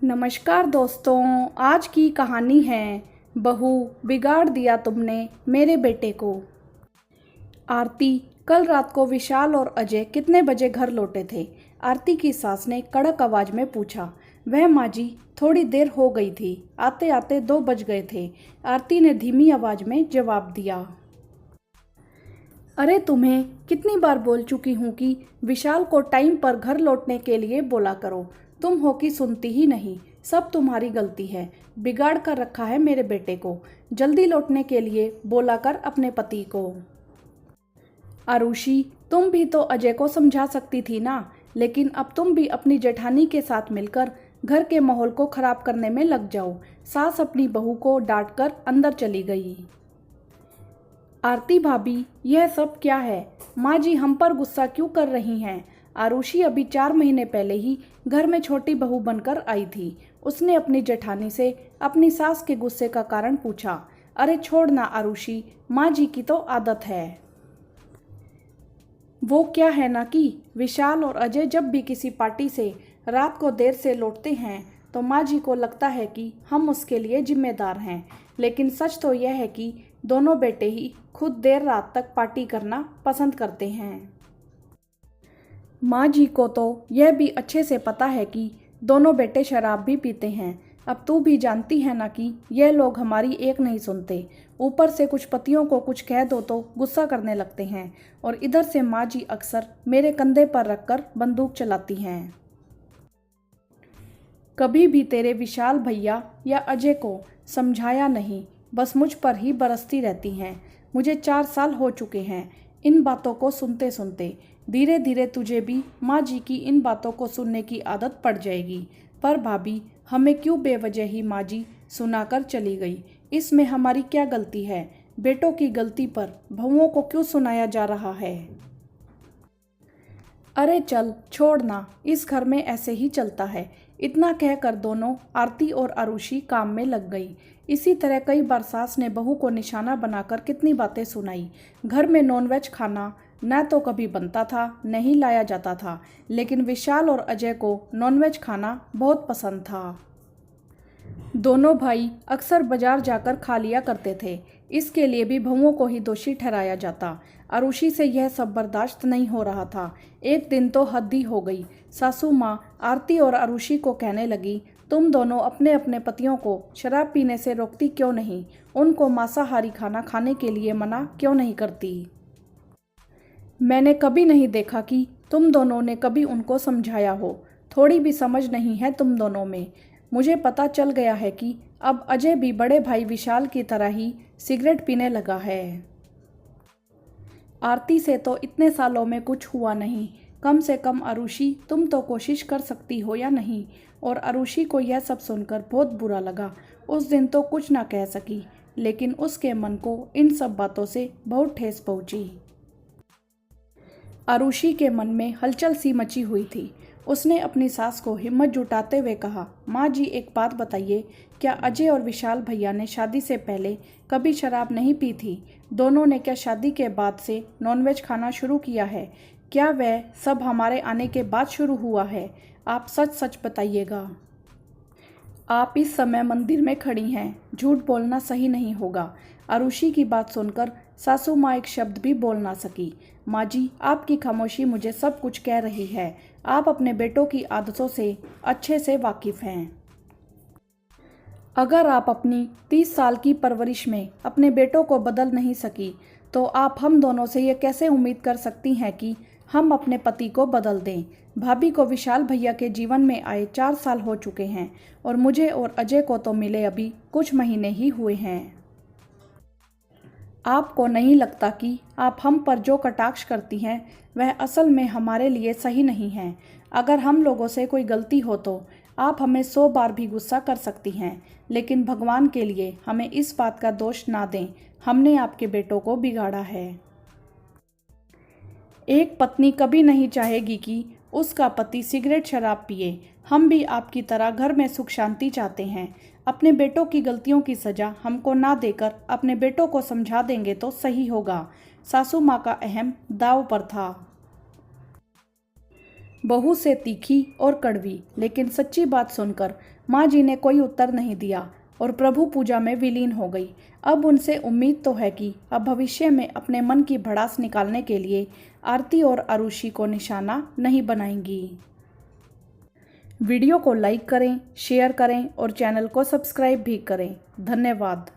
नमस्कार दोस्तों। आज की कहानी है बहू बिगाड़ दिया तुमने मेरे बेटे को। आरती कल रात को विशाल और अजय कितने बजे घर लौटे थे? आरती की सास ने कड़क आवाज में पूछा। वह माँ जी, थोड़ी देर हो गई थी, आते आते 2 बज गए थे। आरती ने धीमी आवाज में जवाब दिया। अरे तुम्हें कितनी बार बोल चुकी हूँ कि विशाल को टाइम पर घर लौटने के लिए बोला करो। तुम हो कि सुनती ही नहीं। सब तुम्हारी गलती है। बिगाड़ कर रखा है मेरे बेटे को। जल्दी लौटने के लिए बोला कर अपने पति को। आरुषि, तुम भी तो अजय को समझा सकती थी ना, लेकिन अब तुम भी अपनी जेठानी के साथ मिलकर घर के माहौल को खराब करने में लग जाओ। सास अपनी बहू को डांट कर अंदर चली गई। आरती भाभी, यह सब क्या है? माँ जी हम पर गुस्सा क्यों कर रही हैं? आरुषि अभी 4 महीने पहले ही घर में छोटी बहू बनकर आई थी। उसने अपनी जेठानी से अपनी सास के गुस्से का कारण पूछा। अरे छोड़ ना आरुषि, माँ जी की तो आदत है। वो क्या है ना कि विशाल और अजय जब भी किसी पार्टी से रात को देर से लौटते हैं तो माँ जी को लगता है कि हम उसके लिए जिम्मेदार हैं, लेकिन सच तो यह है कि दोनों बेटे ही खुद देर रात तक पार्टी करना पसंद करते हैं। माँ जी को तो यह भी अच्छे से पता है कि दोनों बेटे शराब भी पीते हैं। अब तू भी जानती है ना कि यह लोग हमारी एक नहीं सुनते। ऊपर से कुछ पतियों को कुछ कह दो तो गुस्सा करने लगते हैं, और इधर से माँ जी अक्सर मेरे कंधे पर रखकर बंदूक चलाती हैं। कभी भी तेरे विशाल भैया या अजय को समझाया नहीं, बस मुझ पर ही बरसती रहती हैं। मुझे 4 साल हो चुके हैं इन बातों को सुनते सुनते। धीरे धीरे तुझे भी माँ जी की इन बातों को सुनने की आदत पड़ जाएगी। पर भाभी, हमें क्यों बेवजह ही माँ जी सुनाकर चली गई? इसमें हमारी क्या गलती है? बेटों की गलती पर बहुओं को क्यों सुनाया जा रहा है? अरे चल छोड़ ना, इस घर में ऐसे ही चलता है। इतना कहकर दोनों आरती और आरुषि काम में लग गई। इसी तरह कई बार सास ने बहू को निशाना बनाकर कितनी बातें सुनाई। घर में नॉनवेज खाना न तो कभी बनता था, न ही लाया जाता था, लेकिन विशाल और अजय को नॉनवेज खाना बहुत पसंद था। दोनों भाई अक्सर बाजार जाकर खा लिया करते थे। इसके लिए भी बहुओं को ही दोषी ठहराया जाता। आरुषि से यह सब बर्दाश्त नहीं हो रहा था। एक दिन तो हद ही हो गई। सासू माँ आरती और आरुषि को कहने लगी, तुम दोनों अपने अपने पतियों को शराब पीने से रोकती क्यों नहीं? उनको मांसाहारी खाना खाने के लिए मना क्यों नहीं करती? मैंने कभी नहीं देखा कि तुम दोनों ने कभी उनको समझाया हो। थोड़ी भी समझ नहीं है तुम दोनों में। मुझे पता चल गया है कि अब अजय भी बड़े भाई विशाल की तरह ही सिगरेट पीने लगा है। आरती से तो इतने सालों में कुछ हुआ नहीं। कम से कम आरुषि, तुम तो कोशिश कर सकती हो या नहीं? और आरुषि को यह सब सुनकर बहुत बुरा लगा। उस दिन तो कुछ ना कह सकी, लेकिन उसके मन को इन सब बातों से बहुत ठेस पहुंची। आरुषि के मन में हलचल सी मची हुई थी। उसने अपनी सास को हिम्मत जुटाते हुए कहा, माँ जी एक बात बताइए, क्या अजय और विशाल भैया ने शादी से पहले कभी शराब नहीं पी थी? दोनों ने क्या शादी के बाद से नॉनवेज खाना शुरू किया है? क्या वह सब हमारे आने के बाद शुरू हुआ है? आप सच सच बताइएगा। आप इस समय मंदिर में खड़ी हैं, झूठ बोलना सही नहीं होगा। आरुषि की बात सुनकर सासू माँ एक शब्द भी बोल ना सकी। माँ जी, आपकी खामोशी मुझे सब कुछ कह रही है। आप अपने बेटों की आदतों से अच्छे से वाकिफ हैं। अगर आप अपनी 30 साल की परवरिश में अपने बेटों को बदल नहीं सकी, तो आप हम दोनों से ये कैसे उम्मीद कर सकती हैं कि हम अपने पति को बदल दें? भाभी को विशाल भैया के जीवन में आए 4 साल हो चुके हैं, और मुझे और अजय को तो मिले अभी कुछ महीने ही हुए हैं। आपको नहीं लगता कि आप हम पर जो कटाक्ष करती हैं वह असल में हमारे लिए सही नहीं है? अगर हम लोगों से कोई गलती हो तो आप हमें 100 बार भी गुस्सा कर सकती हैं, लेकिन भगवान के लिए हमें इस बात का दोष ना दें। हमने आपके बेटों को बिगाड़ा है। एक पत्नी कभी नहीं चाहेगी कि उसका पति सिगरेट शराब पिए। हम भी आपकी तरह घर में सुख शांति चाहते हैं। अपने बेटों की गलतियों की सजा हमको ना देकर अपने बेटों को समझा देंगे तो सही होगा। सासू माँ का अहम दांव पर था। बहू से तीखी और कड़वी, लेकिन सच्ची बात सुनकर माँ जी ने कोई उत्तर नहीं दिया और प्रभु पूजा में विलीन हो गई। अब उनसे उम्मीद तो है कि अब भविष्य में अपने मन की भड़ास निकालने के लिए आरती और आरुषि को निशाना नहीं बनाएंगी। वीडियो को लाइक करें, शेयर करें और चैनल को सब्सक्राइब भी करें। धन्यवाद।